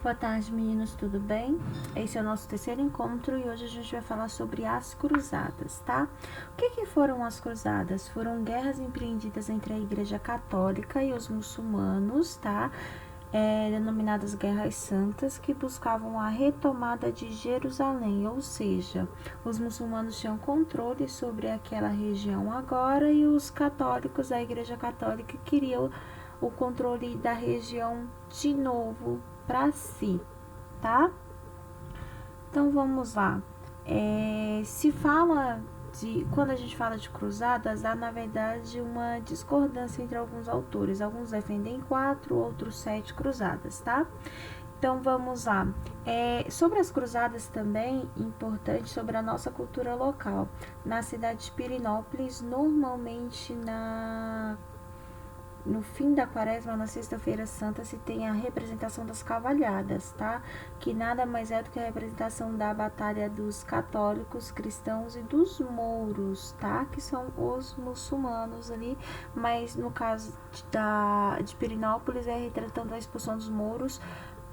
Boa tarde, meninos, tudo bem? Esse é o nosso terceiro encontro e hoje a gente vai falar sobre as cruzadas, tá? O que foram as cruzadas? Foram guerras empreendidas entre a Igreja Católica e os muçulmanos, tá? Denominadas Guerras Santas, que buscavam a retomada de Jerusalém, ou seja, os muçulmanos tinham controle sobre aquela região agora e os católicos, a Igreja Católica, queriam o controle da região de novo para si, tá? Então vamos lá. Quando a gente fala de cruzadas, há na verdade uma discordância entre alguns autores. Alguns defendem 4, outros 7 cruzadas, tá? Então vamos lá. Sobre as cruzadas também, importante sobre a nossa cultura local. Na cidade de Pirenópolis, normalmente no fim da quaresma, na sexta-feira santa, se tem a representação das cavalhadas, tá? Que nada mais é do que a representação da batalha dos católicos, cristãos e dos mouros, tá? Que são os muçulmanos ali, mas no caso de Pirenópolis é retratando a expulsão dos mouros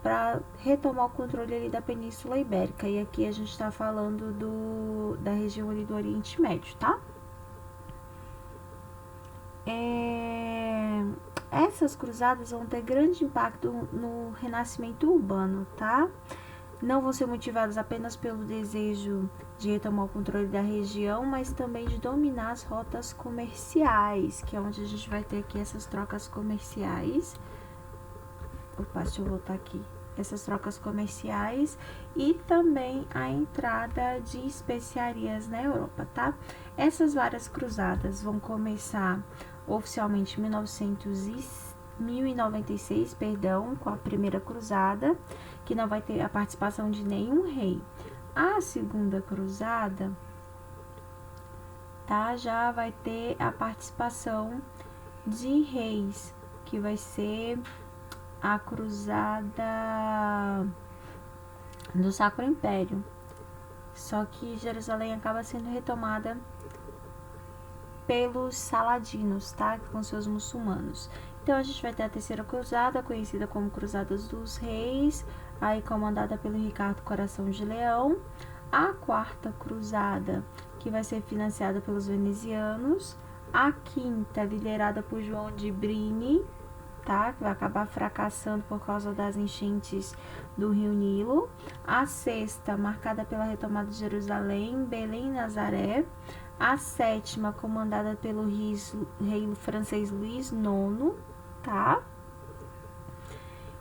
para retomar o controle ali da Península Ibérica. E aqui a gente está falando da região ali do Oriente Médio, tá? Essas cruzadas vão ter grande impacto no renascimento urbano, tá? Não vão ser motivadas apenas pelo desejo de retomar o controle da região, mas também de dominar as rotas comerciais, que é onde a gente vai ter aqui essas trocas comerciais. Opa, deixa eu voltar aqui. Essas trocas comerciais e também a entrada de especiarias na Europa, tá? Essas várias cruzadas vão começar oficialmente em 1096, com a primeira cruzada, que não vai ter a participação de nenhum rei. A segunda cruzada, tá, já vai ter a participação de reis, que vai ser a cruzada do Sacro Império. Só que Jerusalém acaba sendo retomada pelos saladinos, tá? Que vão ser os muçulmanos. Então a gente vai ter a terceira cruzada, conhecida como Cruzadas dos Reis, aí comandada pelo Ricardo Coração de Leão. A quarta cruzada, que vai ser financiada pelos venezianos. A quinta, liderada por João de Brini, tá? Que vai acabar fracassando por causa das enchentes do Rio Nilo. A sexta, marcada pela retomada de Jerusalém, Belém e Nazaré. A sétima, comandada pelo rei francês Luís IX, tá?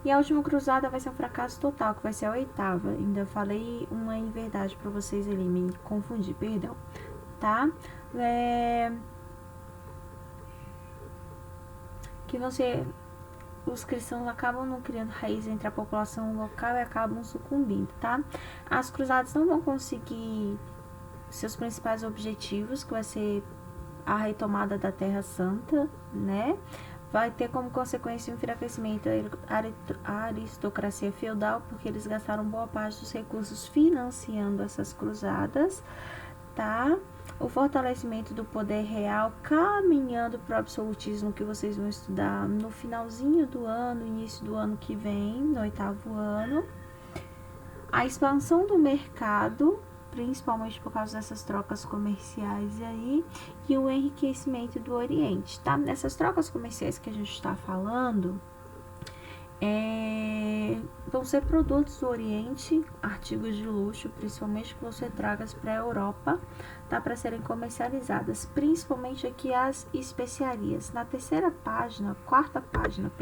E a última cruzada vai ser um fracasso total, que vai ser a oitava. Ainda falei uma inverdade para vocês ali, me confundi, perdão, tá? Os cristãos acabam não criando raiz entre a população local e acabam sucumbindo, tá? As cruzadas não vão conseguir seus principais objetivos, que vai ser a retomada da Terra Santa, né? Vai ter como consequência o enfraquecimento da aristocracia feudal, porque eles gastaram boa parte dos recursos financiando essas cruzadas, tá? O fortalecimento do poder real, caminhando para o absolutismo, que vocês vão estudar no finalzinho do ano, início do ano que vem, no 8º ano. A expansão do mercado, principalmente por causa dessas trocas comerciais aí, e o enriquecimento do Oriente, tá? Nessas trocas comerciais que a gente está falando, vão ser produtos do Oriente, artigos de luxo, principalmente que você traga para a Europa, tá? Para serem comercializadas, principalmente aqui as especiarias. Na quarta página,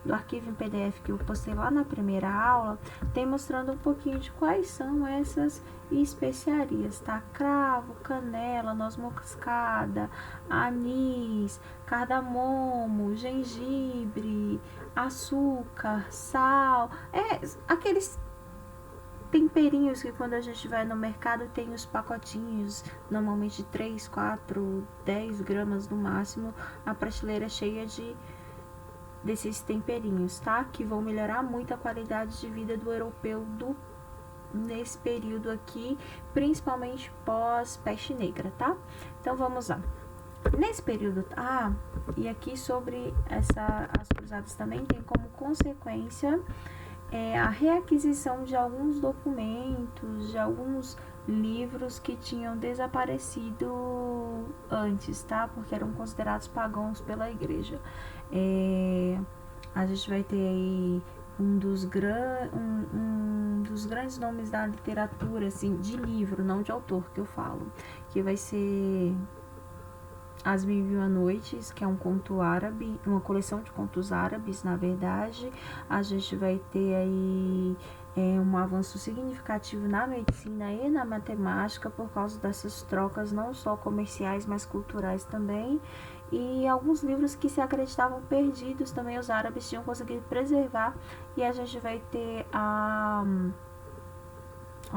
do arquivo em PDF que eu postei lá na primeira aula, tem mostrando um pouquinho de quais são essas especiarias, tá? Cravo, canela, noz moscada, anis, cardamomo, gengibre, açúcar, sal, aqueles temperinhos que quando a gente vai no mercado tem os pacotinhos, normalmente de 3, 4, 10 gramas no máximo, a prateleira cheia desses temperinhos, tá? Que vão melhorar muito a qualidade de vida do europeu nesse período aqui, principalmente pós-peste negra, tá? Então vamos lá. Nesse período, e aqui sobre as cruzadas também tem como consequência a reaquisição de alguns documentos, de alguns livros que tinham desaparecido antes, tá? Porque eram considerados pagãos pela igreja. A gente vai ter aí um dos grandes nomes da literatura, assim, de livro, não de autor, que eu falo, que vai ser As Mil e Uma Noites, que é um conto árabe, uma coleção de contos árabes, na verdade. A gente vai ter aí um avanço significativo na medicina e na matemática por causa dessas trocas, não só comerciais, mas culturais também. E alguns livros que se acreditavam perdidos também os árabes tinham conseguido preservar, e a gente vai ter a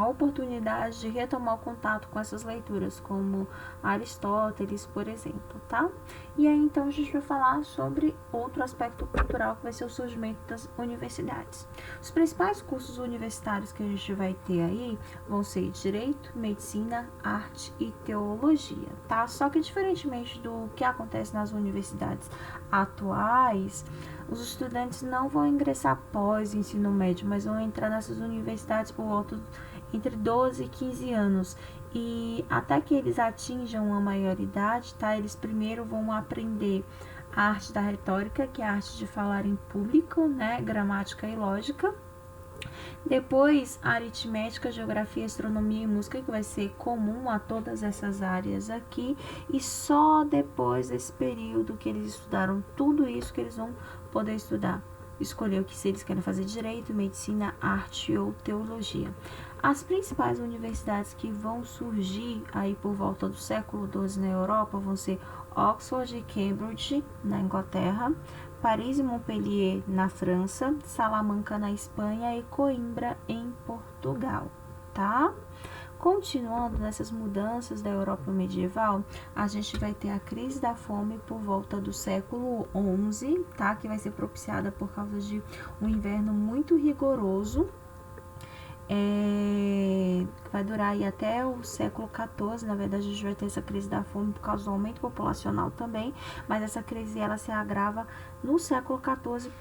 oportunidade de retomar o contato com essas leituras, como Aristóteles, por exemplo, tá? E aí, então, a gente vai falar sobre outro aspecto cultural, que vai ser o surgimento das universidades. Os principais cursos universitários que a gente vai ter aí vão ser Direito, Medicina, Arte e Teologia, tá? Só que, diferentemente do que acontece nas universidades atuais, os estudantes não vão ingressar após o ensino médio, mas vão entrar nessas universidades por volta entre 12 e 15 anos. E até que eles atinjam a maioridade, tá? Eles primeiro vão aprender a arte da retórica, que é a arte de falar em público, né? Gramática e lógica. Depois, a aritmética, geografia, astronomia e música, que vai ser comum a todas essas áreas aqui. E só depois desse período que eles estudaram tudo isso que eles vão poder estudar. Escolher o que se eles querem fazer: direito, medicina, arte ou teologia. As principais universidades que vão surgir aí por volta do século XII na Europa vão ser Oxford e Cambridge, na Inglaterra, Paris e Montpellier, na França, Salamanca, na Espanha e Coimbra, em Portugal, tá? Continuando nessas mudanças da Europa medieval, a gente vai ter a crise da fome por volta do século XI, tá? Que vai ser propiciada por causa de um inverno muito rigoroso. Vai durar aí até o século XIV. Na verdade, a gente vai ter essa crise da fome por causa do aumento populacional também, mas essa crise ela se agrava no século XIV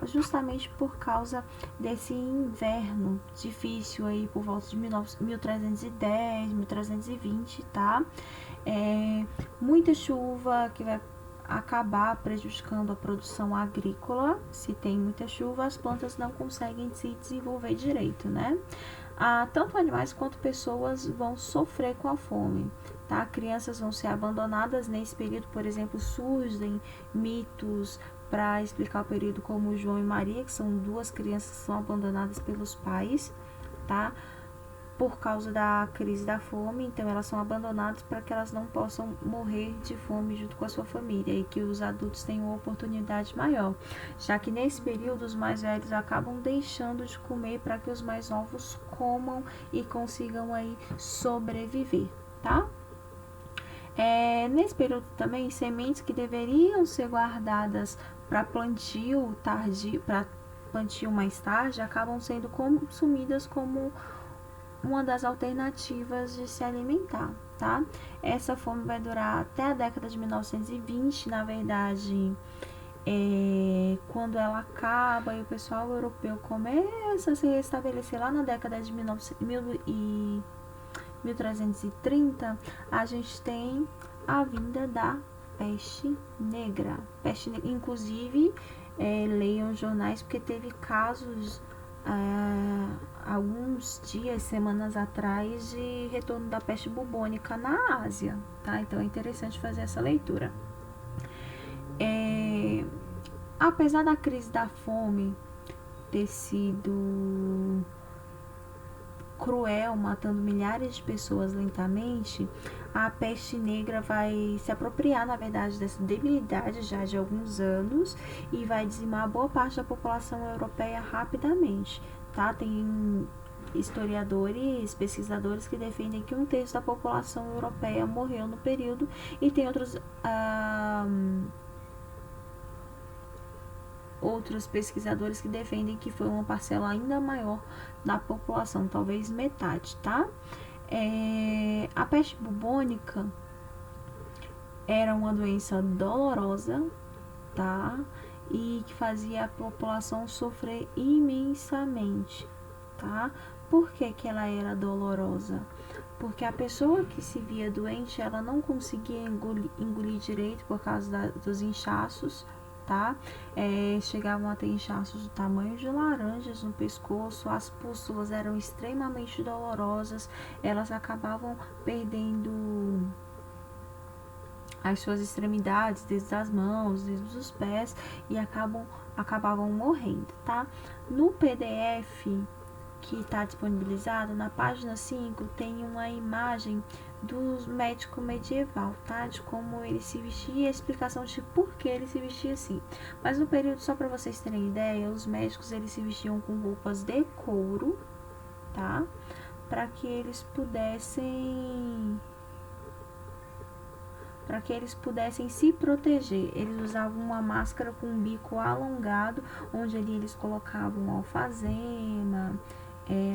justamente por causa desse inverno difícil aí por volta de 1310, 1320, tá? Muita chuva que vai acabar prejudicando a produção agrícola. Se tem muita chuva, as plantas não conseguem se desenvolver direito, né? Tanto animais quanto pessoas vão sofrer com a fome, tá? Crianças vão ser abandonadas nesse período. Por exemplo, surgem mitos para explicar o período, como João e Maria, que são duas crianças que são abandonadas pelos pais, tá? Por causa da crise da fome, então elas são abandonadas para que elas não possam morrer de fome junto com a sua família, e que os adultos tenham uma oportunidade maior, já que nesse período os mais velhos acabam deixando de comer para que os mais novos comam e consigam aí sobreviver, tá? Nesse período também, sementes que deveriam ser guardadas para plantio tardio, para plantio mais tarde, acabam sendo consumidas como uma das alternativas de se alimentar, tá? Essa fome vai durar até a década de 1920, na verdade, quando ela acaba e o pessoal europeu começa a se restabelecer lá na década de 1330, a gente tem a vinda da peste negra. Inclusive, leiam jornais, porque teve casos alguns dias, semanas atrás, de retorno da peste bubônica na Ásia, tá? Então é interessante fazer essa leitura. Apesar da crise da fome ter sido cruel, matando milhares de pessoas lentamente, a peste negra vai se apropriar, na verdade, dessa debilidade já de alguns anos e vai dizimar boa parte da população europeia rapidamente, tá? Tem historiadores, pesquisadores que defendem que 1/3 da população europeia morreu no período, e tem outros pesquisadores que defendem que foi uma parcela ainda maior da população, talvez metade, tá? A peste bubônica era uma doença dolorosa, tá? e que fazia a população sofrer imensamente, tá? Por que que ela era dolorosa? Porque a pessoa que se via doente, ela não conseguia engolir direito por causa dos inchaços, tá? Chegavam a ter inchaços do tamanho de laranjas no pescoço, as pústulas eram extremamente dolorosas, elas acabavam perdendo as suas extremidades, desde as mãos, desde os pés, e acabavam morrendo, tá? No PDF que está disponibilizado, na página 5, tem uma imagem do médico medieval, tá? De como ele se vestia e a explicação de por que ele se vestia assim. Mas no período, só para vocês terem ideia, os médicos eles se vestiam com roupas de couro, tá? Para que eles pudessem se proteger. Eles usavam uma máscara com um bico alongado, onde ali eles colocavam alfazema,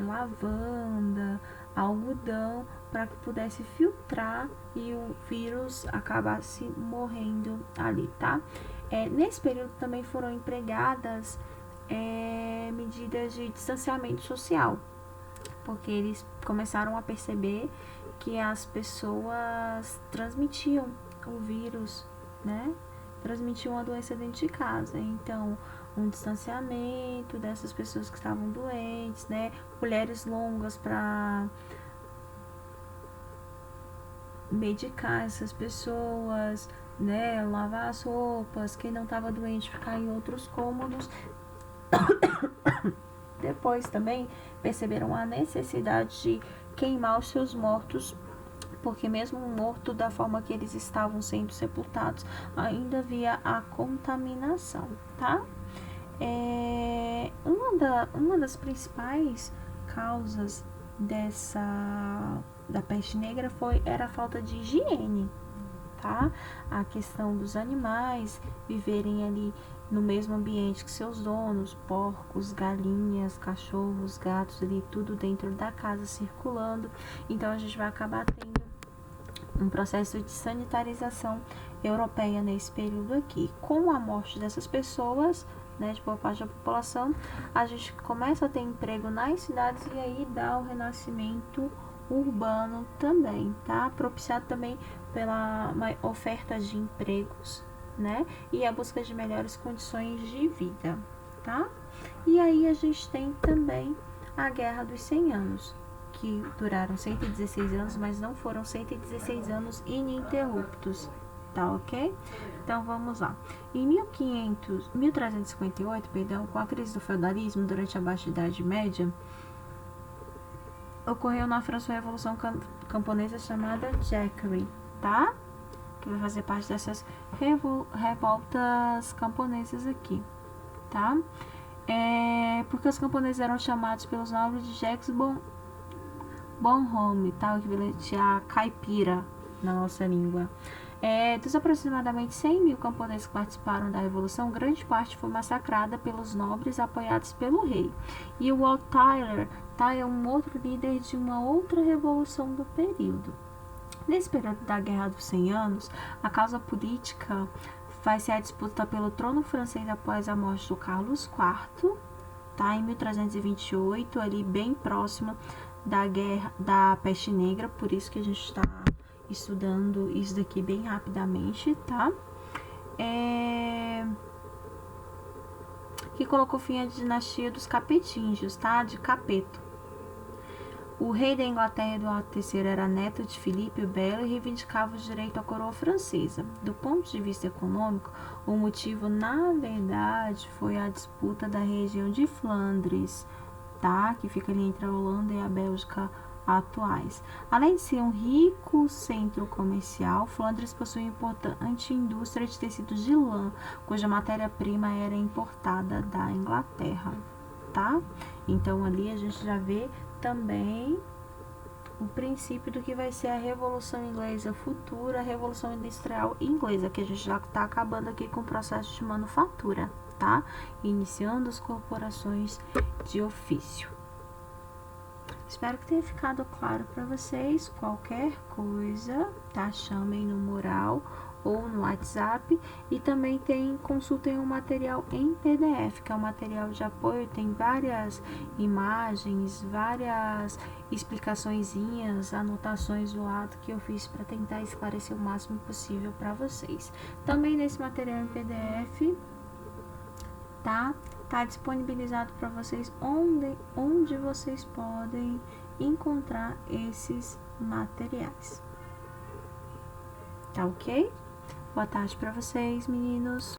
lavanda, algodão, para que pudesse filtrar e o vírus acabasse morrendo ali, tá? Nesse período também foram empregadas medidas de distanciamento social, porque eles começaram a perceber que as pessoas transmitiam o vírus, né? Transmitiam a doença dentro de casa. Então, um distanciamento dessas pessoas que estavam doentes, né? Colheres longas para medicar essas pessoas, né? Lavar as roupas, quem não estava doente ficar em outros cômodos. Depois também perceberam a necessidade de queimar os seus mortos, porque mesmo morto da forma que eles estavam sendo sepultados, ainda havia a contaminação, tá? Uma das principais causas da peste negra era a falta de higiene, tá? A questão dos animais viverem ali no mesmo ambiente que seus donos, porcos, galinhas, cachorros, gatos, ali tudo dentro da casa circulando. Então a gente vai acabar tendo um processo de sanitarização europeia nesse período aqui. Com a morte dessas pessoas, né, de boa parte da população, a gente começa a ter emprego nas cidades e aí dá o renascimento urbano também, tá? Propiciado também pela oferta de empregos, né? E a busca de melhores condições de vida, tá? E aí a gente tem também a Guerra dos 100 Anos, que duraram 116 anos, mas não foram 116 anos ininterruptos, tá ok? Então vamos lá. Em 1358, com a crise do feudalismo durante a Baixa Idade Média, ocorreu na França uma revolução camponesa chamada Jacquerie, tá? Que vai fazer parte dessas revoltas camponesas aqui, tá? Porque os camponeses eram chamados pelos nobres de Jacques Bonhomme, tá? O equivalente a caipira na nossa língua. Dos aproximadamente 100 mil camponeses que participaram da Revolução, grande parte foi massacrada pelos nobres apoiados pelo rei. E o Walt Tyler, tá, é um outro líder de uma outra revolução do período. Nesse período da Guerra dos 100 Anos, a causa política vai ser a disputa pelo trono francês após a morte do Carlos IV, tá, em 1328, ali bem próximo da guerra da peste negra, por isso que a gente está estudando isso daqui bem rapidamente, tá? Que colocou fim à dinastia dos Capetinhos, tá? De Capeto. O rei da Inglaterra, Eduardo III, era neto de Filipe o Belo e reivindicava o direito à coroa francesa. Do ponto de vista econômico, o motivo, na verdade, foi a disputa da região de Flandres, tá? Que fica ali entre a Holanda e a Bélgica atuais. Além de ser um rico centro comercial, Flandres possui importante indústria de tecidos de lã, cuja matéria-prima era importada da Inglaterra, tá? Então ali a gente já vê também o princípio do que vai ser a Revolução Inglesa futura, a Revolução Industrial Inglesa, que a gente já está acabando aqui com o processo de manufatura, tá? Iniciando as corporações de ofício. Espero que tenha ficado claro para vocês. Qualquer coisa, tá? Chamem no mural ou no WhatsApp, e também consultem um material em PDF, que é um material de apoio, tem várias imagens, várias explicaçõezinhas, anotações do lado que eu fiz para tentar esclarecer o máximo possível para vocês. Também nesse material em PDF, tá disponibilizado para vocês onde vocês podem encontrar esses materiais. Tá ok? Boa tarde para vocês, meninos.